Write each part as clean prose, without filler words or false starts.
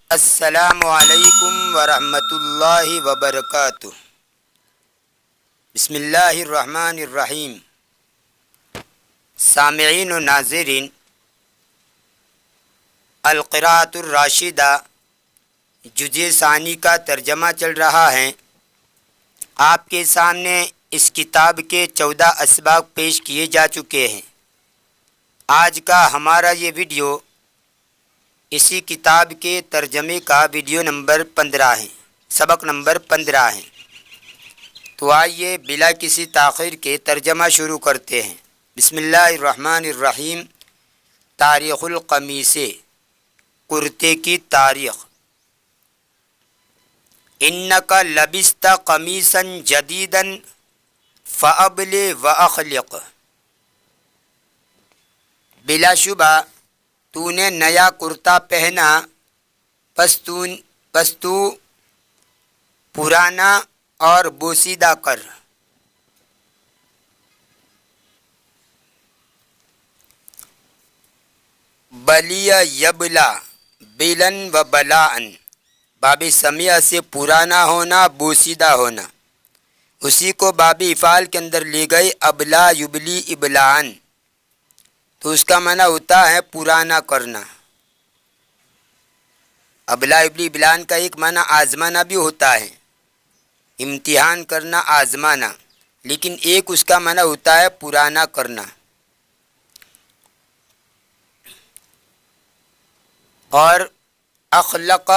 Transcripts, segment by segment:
السلام علیکم ورحمۃ اللہ وبرکاتہ۔ بسم اللہ الرحمن الرحیم۔ سامعین و ناظرین، القراءۃ الراشدہ جزء ثانی کا ترجمہ چل رہا ہے۔ آپ کے سامنے اس کتاب کے 14 اسباق پیش کیے جا چکے ہیں۔ آج کا ہمارا یہ ویڈیو اسی کتاب کے ترجمے کا ویڈیو نمبر 15 ہے، سبق نمبر 15 ہے۔ تو آئیے بلا کسی تاخیر کے ترجمہ شروع کرتے ہیں۔ بسم اللہ الرحمن الرحیم۔ تاریخ القمیص، کرتے کی تاریخ۔ انک لبست قمیصا جدیدا فابل واخلق۔ بلا شبہ تو نے نیا کرتا پہنا، پس تو پرانا اور بوسیدہ کر۔ بلی یبلا بلن و بلاءن، باب سمیع سے پرانا ہونا، بوسیدہ ہونا، اسی کو باب افعال کے اندر لے گئے ابلا یبلی ابلاءن، تو اس کا معنی ہوتا ہے پرانا کرنا۔ ابلا یبلی ابلاءن کا ایک معنی آزمانا بھی ہوتا ہے، امتحان کرنا، آزمانا، لیکن ایک اس کا معنی ہوتا ہے پرانا کرنا۔ اور اخلق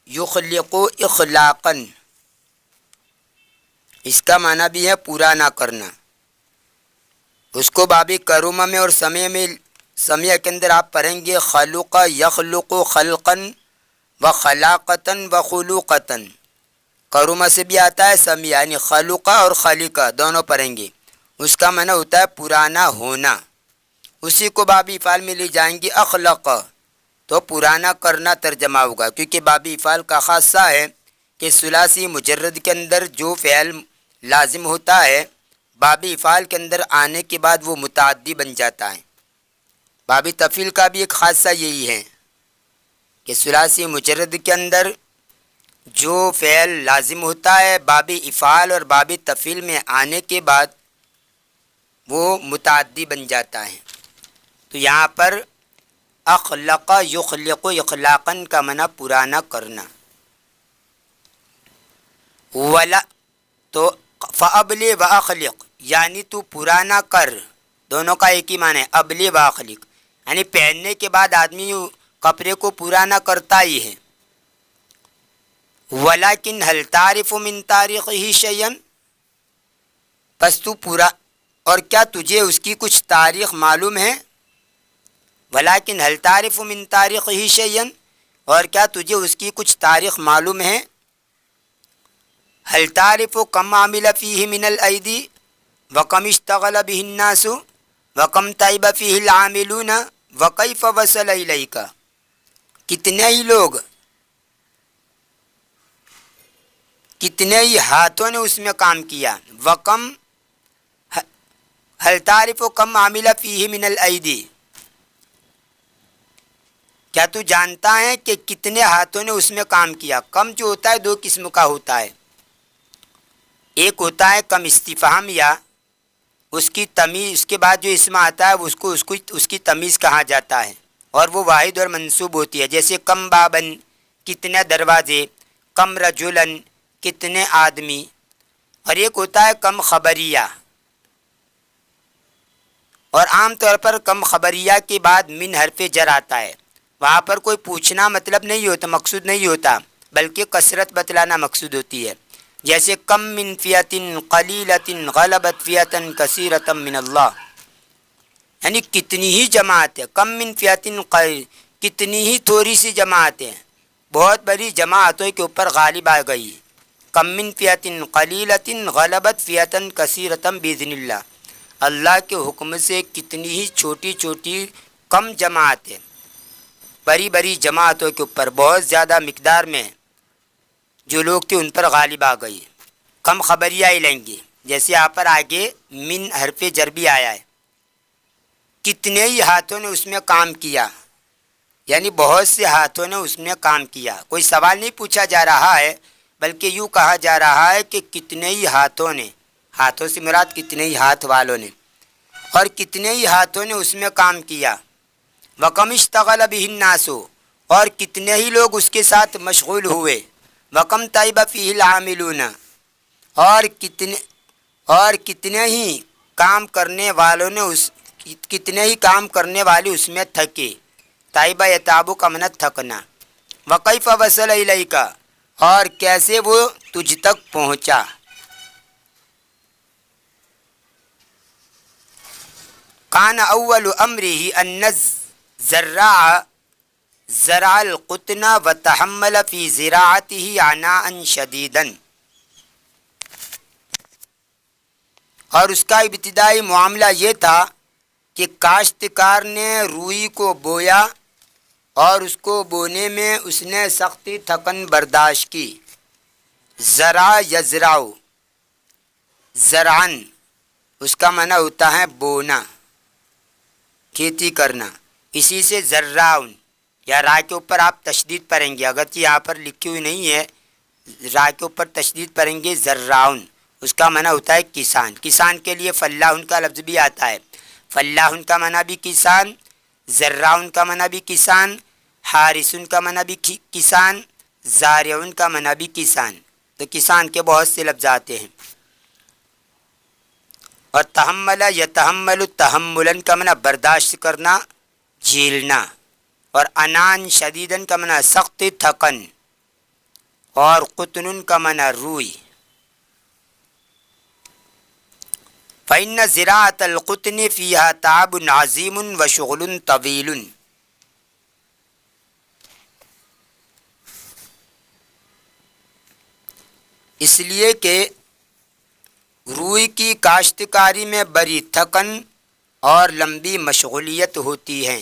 یخلق اخلاقا، اس کا معنی بھی ہے پرانا کرنا۔ اس کو باب کرومہ میں اور سمیع کے اندر آپ پڑھیں گے خلق یخلق خلقا و خلاقتا و خلوقتا۔ کرومہ سے بھی آتا ہے سمیع، یعنی خلقہ اور خالقہ دونوں پڑھیں گے، اس کا معنی ہوتا ہے پرانا ہونا۔ اسی کو باب افعال میں لے جائیں گے اخلق، تو پرانا کرنا ترجمہ ہوگا، کیونکہ باب افعال کا خاصہ ہے کہ ثلاثی مجرد کے اندر جو فعل لازم ہوتا ہے باب افعال کے اندر آنے کے بعد وہ متعدی بن جاتا ہے۔ باب تفعیل کا بھی ایک خاصہ یہی ہے کہ ثلاثی مجرد کے اندر جو فعل لازم ہوتا ہے باب افعال اور باب تفعیل میں آنے کے بعد وہ متعدی بن جاتا ہے۔ تو یہاں پر اخلق یخلق اخلاقا کا معنی پرانا کرنا۔ ولا تو فابلی و اخلق، یعنی تو پرانا کر، دونوں کا ایک ہی معنی ہے، ابلی و اخلق، یعنی پہننے کے بعد آدمی کپڑے کو پرانا کرتا ہی ہے۔ ولیکن هل تعرف من تاریخہ شیئا، پس تو پورا، اور کیا تجھے اس کی کچھ تاریخ معلوم ہے؟ ولیکن هل تعرف من تاریخہ شیئا، اور کیا تجھے اس کی کچھ تاریخ معلوم ہے؟ هل تعرف کم عمل فیہ من الایدی وکم اشتغل به الناس وکم تعب فیہ العاملون وکیف وصل الیک، کتنے ہی لوگ، کتنے ہی ہاتھوں نے اس میں کام کیا، وکم هل تعرف کم عمل فیہ من الایدی، کیا تو جانتا ہے کہ کتنے ہاتھوں نے اس میں کام کیا؟ کم جو ہوتا ہے دو قسم کا ہوتا ہے، ایک ہوتا ہے کم استفہامیہ، اس کی تمیز، اس کے بعد جو اسم آتا ہے اس کی تمیز کہا جاتا ہے، اور وہ واحد اور منصوب ہوتی ہے، جیسے کم بابن، کتنے دروازے، کم رجلن، کتنے آدمی۔ اور ایک ہوتا ہے کم خبریہ، اور عام طور پر کم خبریہ کے بعد من حرف جر آتا ہے، وہاں پر کوئی پوچھنا مطلب نہیں ہوتا، مقصود نہیں ہوتا، بلکہ کثرت بتلانا مقصود ہوتی ہے، جیسے کم من فیۃ قلیلۃ غلبت فیۃ کثیرۃ من اللہ، یعنی کتنی ہی جماعت ہے، کم من فیۃ قلیل، کتنی ہی تھوڑی سی جماعت ہے بہت بڑی جماعتوں کے اوپر غالب آ گئی، کم من فیۃ قلیلۃ غلبت فیۃ کثیرۃ باذن اللہ، اللہ کے حکم سے کتنی ہی چھوٹی چھوٹی کم جماعتیں بڑی بڑی جماعتوں کے اوپر بہت زیادہ مقدار میں جو لوگ تھے ان پر غالب آ گئی۔ کم خبریہ ہی لیں گے، جیسے یہاں پر آگے من حرف جر بھی آیا ہے، کتنے ہی ہاتھوں نے اس میں کام کیا، یعنی بہت سے ہاتھوں نے اس میں کام کیا. کوئی سوال نہیں پوچھا جا رہا ہے بلکہ یوں کہا جا رہا ہے کہ کتنے ہی ہاتھوں نے، ہاتھوں سے مراد کتنے ہی ہاتھ والوں نے، اور کتنے ہی ہاتھوں نے اس میں کام کیا. وَكَمِ اشْتَغَلَ بِهِ النَّاسُ، اور کتنے ہی لوگ اس کے ساتھ مشغول ہوئے. وَكَمْ تَعِبَ فِيهِ الْعَامِلُونَ، اور کتنے ہی کام کرنے والوں نے کتنے ہی کام کرنے والے اس میں تھکے. تائبہ یتابو کا معنی تھکنا. وَكَيْفَ وَصَلَ إِلَيْكَ، اور کیسے وہ تجھ تک پہنچا. کان اول امرہ ان الزراع زرع القطن وتحمل فی زراعتہ عناء شدیدا، اور اس کا ابتدائی معاملہ یہ تھا کہ کاشتکار نے روئی کو بویا اور اس کو بونے میں اس نے سختی تھکن برداشت کی. زرع یزرع، زرعن اس کا معنی ہوتا ہے بونا، کھیتی کرنا. اسی سے زراعن، یا را کے اوپر آپ تشدید پڑھیں گے، اگرچہ یہاں پر لکھی ہوئی نہیں ہے، را کے اوپر تشدید پڑھیں گے زراعن، اس کا معنی ہوتا ہے کسان. کسان کے لیے فلاحن کا لفظ بھی آتا ہے. فلاحن کا معنی بھی کسان، زراعن کا معنی بھی کسان، حارثن کا معنی بھی کسان، زارعن کا معنی بھی کسان. تو کسان کے بہت سے لفظ آتے ہیں. اور تحمل یتحمل تحملن کا معنی برداشت کرنا، جھیلنا. اور انان شدیدن کا معنی سخت تھکن، اور قطن کا معنی روئی. فإن زراعة القطن فيها تعب عظيم وشغل طويل، اس لیے کہ روئی کی کاشتکاری میں بڑی تھکن اور لمبی مشغولیت ہوتی ہے.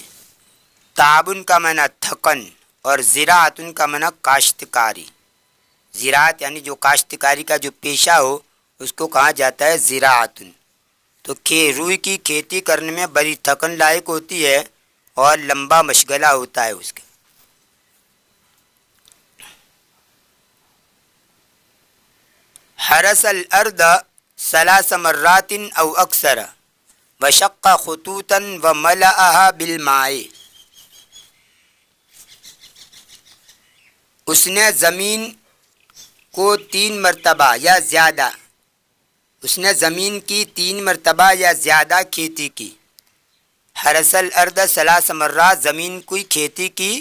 تعبن کا معنی تھکن اور زراعتن کا معنی کاشتکاری. زراعت یعنی جو کاشتکاری کا جو پیشہ ہو اس کو کہا جاتا ہے زراعتن. تو روئی کی کھیتی کرنے میں بڑی تھکن لائق ہوتی ہے اور لمبا مشغلہ ہوتا ہے اس کا. حرس الارض 3 مرات او اکثر وشق خطوطا وملأها بالماء، اس نے زمین کو 3 مرتبہ یا زیادہ، اس نے زمین کی 3 مرتبہ یا زیادہ کھیتی کی. حرس الارض 3 مرات، زمین کی کھیتی کی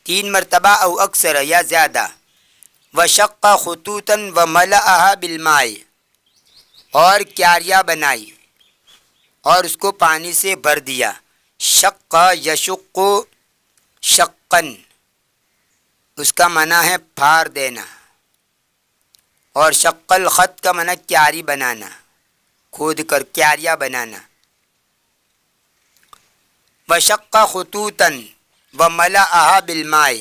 3 مرتبہ او اکثر یا زیادہ. وشق خطوطا وملأها بالماء، اور کیاریاں بنائی اور اس کو پانی سے بھر دیا. شق یشق شقن، اس کا معنی ہے پھاڑ دینا. اور شق الخط کا معنی کیاری بنانا، کھود کر کیاریاں بنانا. وشق خطوطا وملأها بالماء،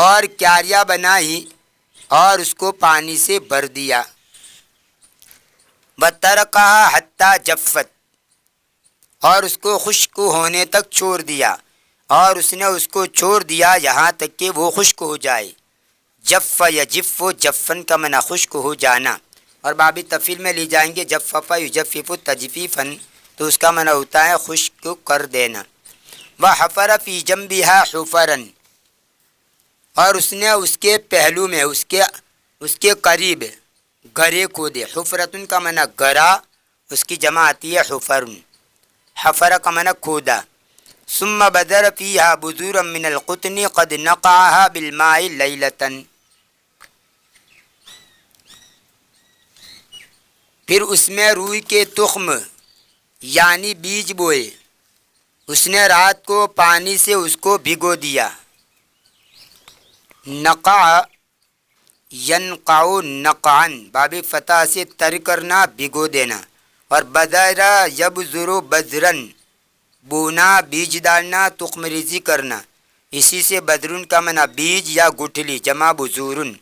اور کیاریاں بنائی اور اس کو پانی سے بھر دیا. وترکها حتی جفت، اور اس کو خشک ہونے تک چھوڑ دیا، اور اس نے اس کو چھوڑ دیا یہاں تک کہ وہ خشک ہو جائے. جف یجف، جفن کا معنی خشک ہو جانا، اور بابی تفصیل میں لی جائیں گے. جفف یجفف تجفیفا، تو اس کا معنی ہوتا ہے خشک کر دینا. وحفر فی جنبها حفرا، اور اس نے اس کے پہلو میں اس کے قریب گرے کھودے. حفرتن کا معنی گرا، اس کی جمع آتی ہے حفرن. حفر کا معنی کھودا. ثم بدر فیہا بذورا من القطن قد نقعها بالماء لیلتا، پھر اس میں روئی کے تخم یعنی بیج بوئے. اس نے رات کو پانی سے اس کو بھگو دیا. نقع ینقع نقعن، باب فتح سے تر کرنا، بھگو دینا. اور بدر یبذر بذرن، بونا بیج ڈالنا، تخم ریزی کرنا. اسی سے بدرن کا معنی بیج یا گٹھلی، جمع بذورن.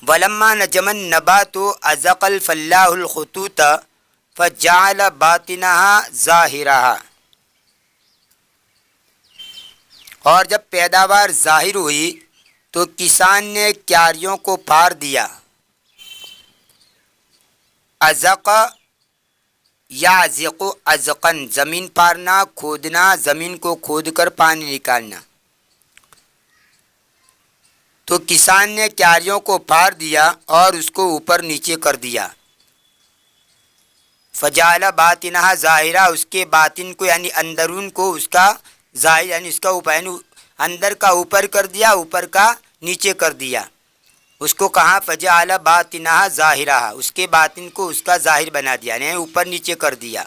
ولما نجم النبات ازق الفلاح الخطوط فجعل باطنها ظاہرها، اور جب پیداوار ظاہر ہوئی تو کسان نے کیاریوں کو پھاڑ دیا. ازق یعزق ازقن، زمین پھاڑنا، کھودنا، زمین کو کھود کر پانی نکالنا. تو کسان نے کیاریوں کو پھاڑ دیا اور اس کو اوپر نیچے کر دیا. فجعل باطنها ظاہرہ، اس کے باطن کو یعنی اندرون کو اس کا ظاہر یعنی اس کا اوپر یعنی اندر کا اوپر کر دیا، اوپر کا نیچے کر دیا. اس کو کہاں فجعل باطنها ظاہرہ، اس کے باطن کو اس کا ظاہر بنا دیا یعنی اوپر نیچے کر دیا.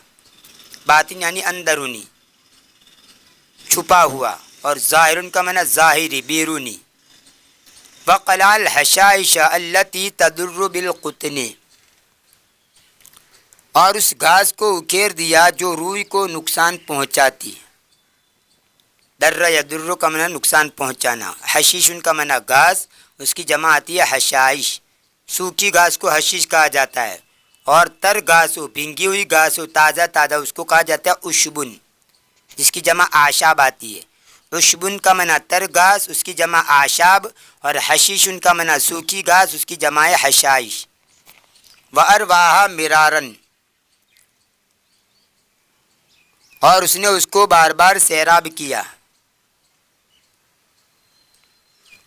باطن یعنی اندرونی چھپا ہوا، اور ظاہر کا معنی ظاہری بیرونی. وقلع الحشائش التي تضر بالقطن، اور اس گھاس کو اکھیر دیا جو روئی کو نقصان پہنچاتی. در یضر کا معنی نقصان پہنچانا. حشیش کا معنی گھاس، اس کی جمع آتی ہے حشائش. سوکھی گھاس کو حشیش کہا جاتا ہے، اور تر گھاس ہو، بھینگی ہوئی گھاس ہو، تازہ تازہ، اس کو کہا جاتا ہے اشبن، جس کی جمع آشاب آتی ہے. اشبن کا معنی تر گھاس، اس کی جمع آشاب، اور حشیش کا معنی سوکھی گھاس، اس کی جمع ہے حشائش. وَأَرْوَاهَا مِرَارًا، اور اس نے اس کو بار بار سیراب کیا.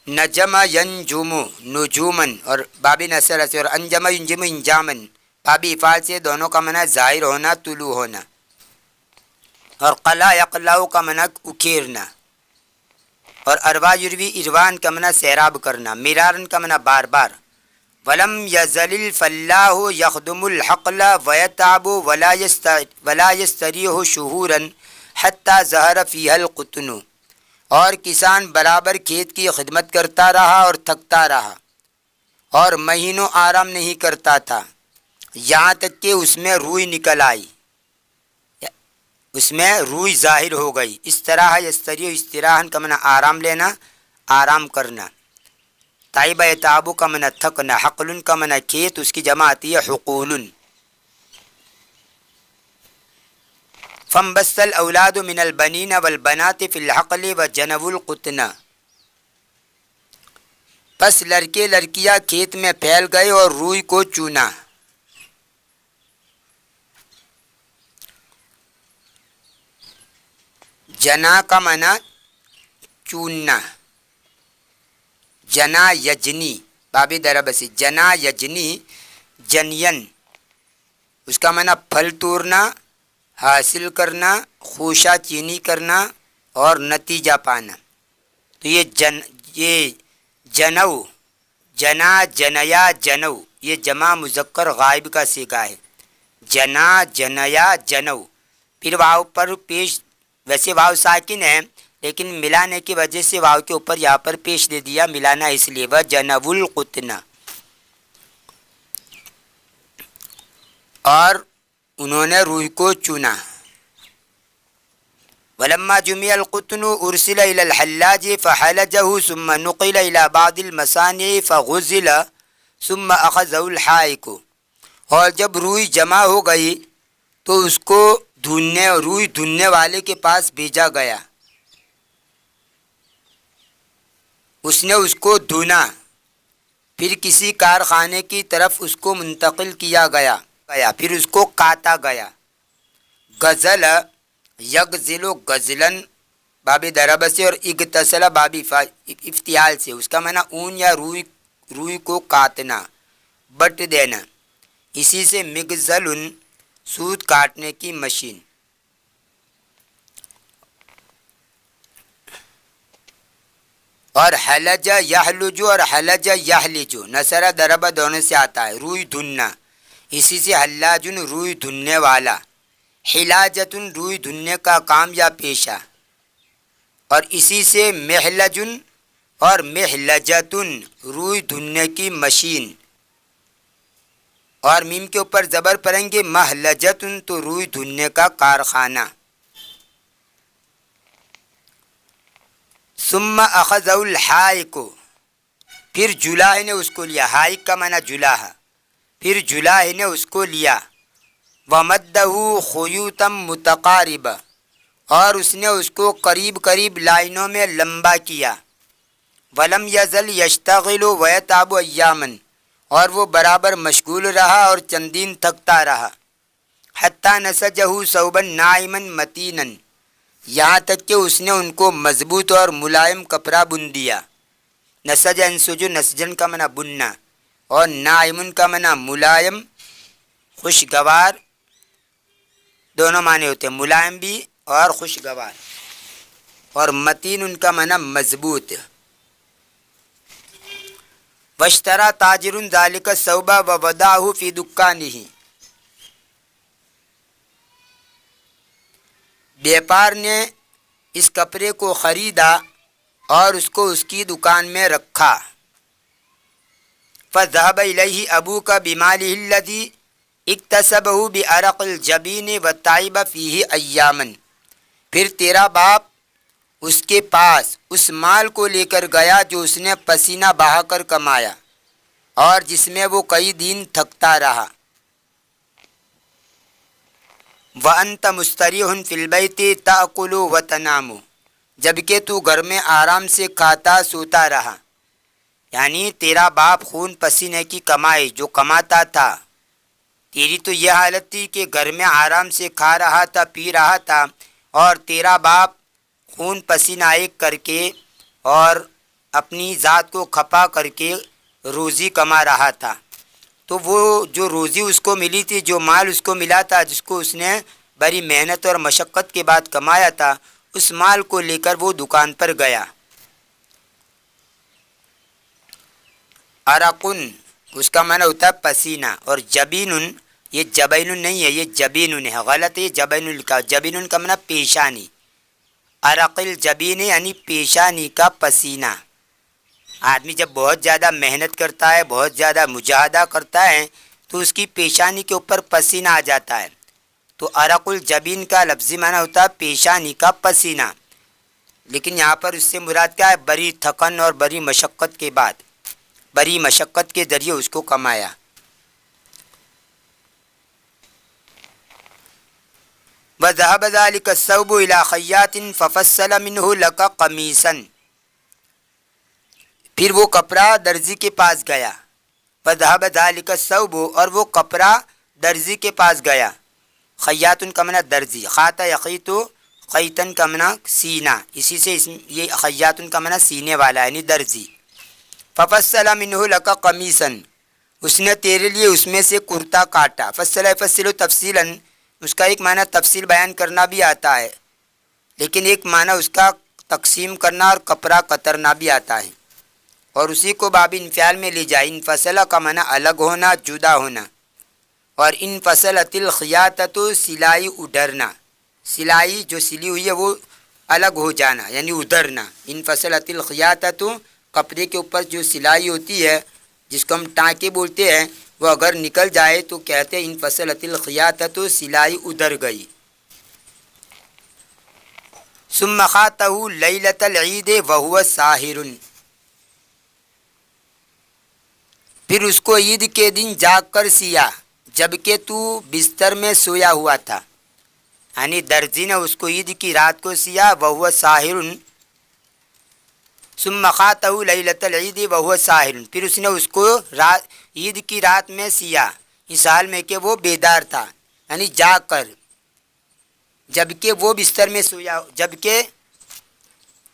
نجم ینجم نجومن، اور بابی نصر سے، اور انجم ینجم انجامن، بابی افعال سے، دونوں کا معنی ظاہر ہونا، طلوع ہونا. اور قلع یقلع کا معنی اکھیرنا، اور اروا یروی اروان کا معنی سیراب کرنا. مرارن کا معنی بار بار. ولم یزل الفلاح یخدم الحقل ویتعب ولا یستریح شہورا حتی ظہر فیہا القطن، اور کسان برابر کھیت کی خدمت کرتا رہا اور تھکتا رہا، اور مہینوں آرام نہیں کرتا تھا، یہاں تک کہ اس میں روئی نکل آئی، اس میں روئی ظاہر ہو گئی. استراح یستریح، استراحن کا معنی آرام لینا، آرام کرنا. تائب یتعب کا معنی تھکنا. حقل کا معنی کھیت، اس کی جمع آتی ہے حقول. فانبث الاولاد من البنین والبنات فی الحقل وجنبوا القطن، پس لڑکے لڑکیاں کھیت میں پھیل گئے اور روئی کو چونا. جنا کا معنی چوننا. جنا یجنی، بابی دربسی، جنا یجنی جنین، اس کا معنی پھل توڑنا، حاصل کرنا، خوشہ چینی کرنا اور نتیجہ پانا. تو یہ جنو، جنا، جنیا، جنو، یہ جمع مذکر غائب کا صیغہ ہے. جنا، جنیا، جنو. پھر واو پر پیش، ویسے واو ساکن ہے لیکن ملانے کی وجہ سے واو کے اوپر یہاں پر پیش دے دیا، ملانا اس لیے. وجنبوا القطن، اور انہوں نے روح کو چنا. ولما جمع القطن ارسل الى الحلاج فحلجه ثم نقل الى بعض المصانع فغزل ثم اخذه الحائق، اور جب روئی جمع ہو گئی تو اس کو روئی دھننے والے کے پاس بھیجا گیا، اس نے اس کو دھنا، پھر کسی کارخانے کی طرف اس کو منتقل کیا گیا، پھر اس کو کاتا گیا. غزل یغزل غزلن، بابی درب سے، اور اغتسل بابی افتعال سے، اس کا معنی اون یا روئی کو کاٹنا، بٹ دینا. اسی سے مغزل، سود کاٹنے کی مشین. اور حلج یحلج اور حلج یحلج، نصر درب دونوں سے آتا ہے. روئی دھننا، اسی سے حلاجن روئی دھننے والا، حلاجتن روئی دھننے کا کام یا پیشہ، اور اسی سے محلجن اور محلجتن روئی دھننے کی مشین. اور میم کے اوپر زبر پڑیں گے، محلجتن تو روئی دھننے کا کارخانہ. ثم اخذ الحائق، پھر جلاح نے اس کو لیا. حائق کا معنی جلاح، پھر جلاح نے اس کو لیا. وَمَدَّهُ خُيُوطًا مُتَقَارِبًا، اور اس نے اس کو قریب قریب لائنوں میں لمبا کیا. وَلَمْ يَزَلْ يَشْتَغِلُ وَيَتَعَبُ أَيَّامًا، اور وہ برابر مشغول رہا اور چندین تھکتا رہا. حَتَّى نَسَجَهُ ثَوْبًا نَاعِمًا مَتِينًا، یہاں تک کہ اس نے ان کو مضبوط اور ملائم کپڑا بن دیا. نسج انسجو، نسجن کا منع بننا، اور نائمن کا منع ملائم خوشگوار، دونوں معنی ہوتے ہیں، ملائم بھی اور خوشگوار. اور متین ان کا منع مضبوط. واشترى تاجر ذلك الثوب ووضعه في دکانه، بیپار نے اس کپڑے کو خریدا اور اس کو اس کی دکان میں رکھا. فذهب إليه أبوك بماله الذي اكتسبه بعرق الجبين وتعب فيه أياما، پھر تیرا باپ اس کے پاس اس مال کو لے کر گیا جو اس نے پسینہ بہا کر کمایا اور جس میں وہ کئی دن تھکتا رہا. وَأَنْتَ مُسْتَرِيحٌ فِي الْبَيْتِ تَأْكُلُ وَتَنَامُ، جبکہ تو گھر میں آرام سے کھاتا سوتا رہا. یعنی تیرا باپ خون پسینے کی کمائی جو کماتا تھا، تیری تو یہ حالت تھی کہ گھر میں آرام سے کھا رہا تھا، پی رہا تھا، اور تیرا باپ خون پسینہ ایک کر کے اور اپنی ذات کو کھپا کر کے روزی کما رہا تھا. تو وہ جو روزی اس کو ملی تھی، جو مال اس کو ملا تھا، جس کو اس نے بڑی محنت اور مشقت کے بعد کمایا تھا، اس مال کو لے کر وہ دکان پر گیا. عرقن اس کا معنی ہوتا ہے پسینہ، اور جبینن یہ جبین نہیں ہے، یہ جبین ہے، غلط ہے. جبین کا جبین کا معنی پیشانی. عرق الجبین یعنی پیشانی کا پسینہ. آدمی جب بہت زیادہ محنت کرتا ہے، بہت زیادہ مجاہدہ کرتا ہے، تو اس کی پیشانی کے اوپر پسینہ آ جاتا ہے. تو عرق الجبین کا لفظی معنی ہوتا ہے پیشانی کا پسینہ. لیکن یہاں پر اس سے مراد کیا ہے؟ بڑی تھکن اور بڑی مشقت کے بعد، بڑی مشقت کے ذریعے اس کو کمایا. وَذَهَبَ ذَلِكَ الثَّوْبُ إِلَى خَيَّاطٍ فَفَصَّلَ مِنْهُ لَكَ قَمِيصًا، پھر وہ کپڑا درزی کے پاس گیا. وَذَهَبَ ذَلِكَ الثَّوْبُ، اور وہ کپڑا درزی کے پاس گیا. خیاطن کا منع درزی، خاطا یخیتو قیتن کا منع سینہ، اسی سے یہ خیاطن کا منع سینے والا یعنی درزی. فَفَصَّلَ مِنْهُ لَكَ قَمِيصًا، اس نے تیرے لیے اس میں سے کرتا کاٹا. فصل فصل تفصیلاً، اس کا ایک معنی تفصیل بیان کرنا بھی آتا ہے، لیکن ایک معنی اس کا تقسیم کرنا اور کپڑا کترنا بھی آتا ہے، اور اسی کو باب انفعال میں لے جائے. انفصل کا معنی الگ ہونا، جدا ہونا، اور انفصلت الخیاطۃ سلائی ادھرنا، سلائی جو سلی ہوئی ہے وہ الگ ہو جانا یعنی ادھرنا. انفصلت الخیاطۃ، کپڑے کے اوپر جو سلائی ہوتی ہے جس کو ہم ٹانکے بولتے ہیں، وہ اگر نکل جائے تو کہتے ہیں انفصلت الخیاطۃ، سلائی ادھر گئی. ثم خاطہ لیلۃ العید وہو ساحر، پھر اس کو عید کے دن جاگ کر سیا جبکہ تو بستر میں سویا ہوا تھا. یعنی درزی نے اس کو عید کی رات کو سیا. وہو ساحر، ثم خاطہ لیلۃ العید وہو ساحر، پھر اس نے اس کو عید کی رات میں سیا، اس حال میں کہ وہ بیدار تھا یعنی جاگ کر، جبکہ وہ بستر میں سویا، جبکہ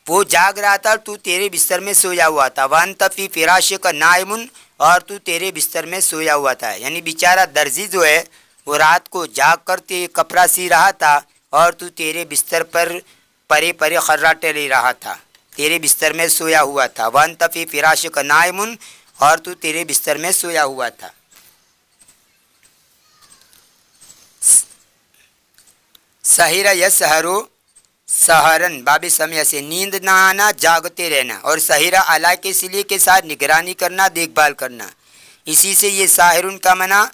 وہ جاگ رہا تھا تو تیرے بستر میں سویا ہوا تھا. وانت فی فراشک نائم، اور تو تیرے بستر میں سویا ہوا تھا. یعنی بیچارہ درزی جو ہے وہ رات کو جاگ کر کپڑا سی رہا تھا اور تو تیرے بستر پر پرے پرے خراٹے لے رہا تھا، تیرے بستر میں سویا ہوا تھا. وانت فی فراشک نائم، اور تو تیرے بستر میں سویا ہوا تھا. سحر یسحر سحرن، باب سمیع سے نیند نہ آنا، جاگتے رہنا، اور سحرہ اعلیٰ کے صلے کے ساتھ نگرانی کرنا، دیکھ بھال کرنا. اسی سے یہ ساحرن کا منع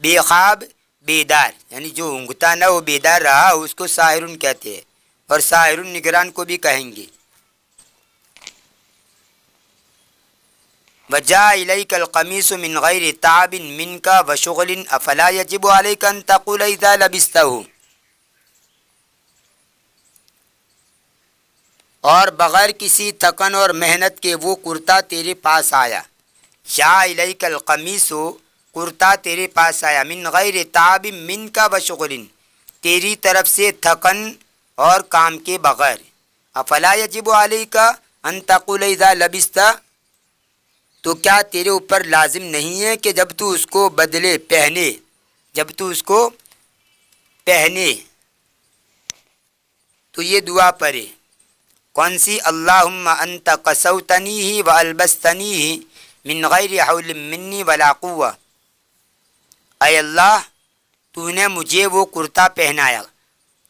بے خواب بیدار، یعنی جو اونگتا نہ وہ بیدار رہا اس کو ساحرن کہتے ہیں، اور ساحرن نگران کو بھی کہیں گے. وجاء إليك القميص من غير تعب منك وشغل أفلا يجب عليك أن تقول إذا لبسته، اور بغیر کسی تھکن اور محنت کے وہ کرتا تیرے پاس آیا. جاء إليك القميص، کرتا تیرے پاس آیا، من غیر تعب منك وشغل، تیری طرف سے تھکن اور کام کے بغیر. افلا یجب علیک ان تقول اذا لبست، تو کیا تیرے اوپر لازم نہیں ہے کہ جب تو اس کو بدلے پہنے، جب تو اس کو پہنے تو یہ دعا پڑھے. کون سی؟ اللہم انت کسوتنیہ والبستنیہ من غیر حول منی ولا قوہ، اے اللہ تو نے مجھے وہ کرتا پہنایا.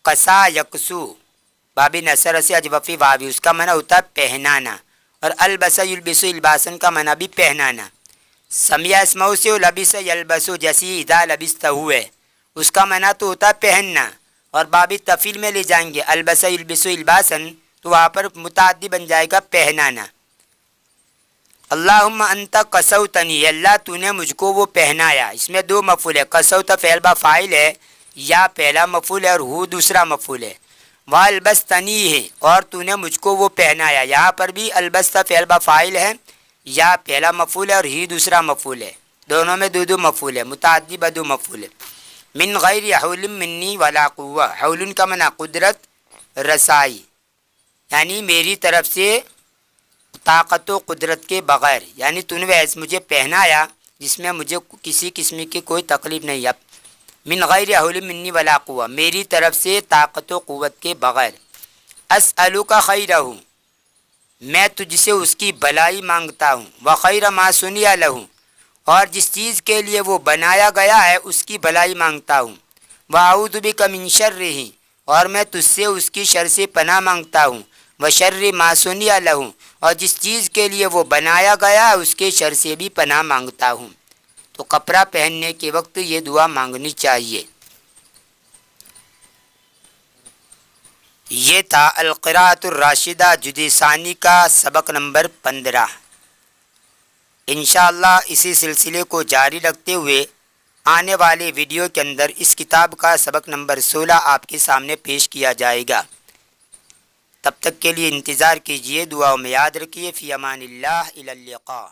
قسا یکسو باب نصر سے اجوفی واوی، اس کا معنی ہوتا ہے پہنانا، اور البس یلبسو الباسن کا معنی بھی پہنانا. سمیع اسمعو سے لبس یلبسو جیسی اذا لبست ہوئے، اس کا معنی تو ہوتا ہے پہننا، اور باب تفیل میں لے جائیں گے البس یلبسو الباسن تو وہاں پر متعدی بن جائے گا پہنانا. اللہم انت کسوتنی، اللہ تو نے مجھ کو وہ پہنایا. اس میں دو مفعول ہے، کسوت فعل با فاعل ہے، یا پہلا مفعول ہے اور ہو دوسرا مفعول ہے. والبستنی ہے، اور تو نے مجھ کو وہ پہنایا، یہاں پر بھی البست فعل با فاعل ہے، یا پہلا مفعول ہے اور ہی دوسرا مفعول ہے، دونوں میں دو مفعول ہے، متعدی بدو مفعول ہے. من غیر حول منی ولا قوہ، حول کا معنی قدرت رسائی، یعنی میری طرف سے طاقت و قدرت کے بغیر، یعنی تو نے ویسے مجھے پہنایا جس میں مجھے کسی قسم کی کوئی تکلیف نہیں ہے. من غیر حول منی ولا قوہ، میری طرف سے طاقت و قوت کے بغیر. اسألک خیرہ، میں تجھ سے اس کی بھلائی مانگتا ہوں. وخیر ما صنع لہ، اور جس چیز کے لیے وہ بنایا گیا ہے اس کی بھلائی مانگتا ہوں. واعوذ بک من شرہ، اور میں تجھ سے اس کی شر سے پناہ مانگتا ہوں. وشر ما صنع لہ، اور جس چیز کے لیے وہ بنایا گیا ہے اس کے شر سے بھی پناہ مانگتا ہوں. تو کپڑا پہننے کے وقت یہ دعا مانگنی چاہیے. یہ تھا القراءۃ الراشدہ جزء ثانی کا سبق نمبر 15. انشاءاللہ اسی سلسلے کو جاری رکھتے ہوئے آنے والے ویڈیو کے اندر اس کتاب کا سبق نمبر 16 آپ کے سامنے پیش کیا جائے گا. تب تک کے لیے انتظار کیجیے، دعاؤں میں یاد رکھیے. فی امان اللہ، الی اللقاء.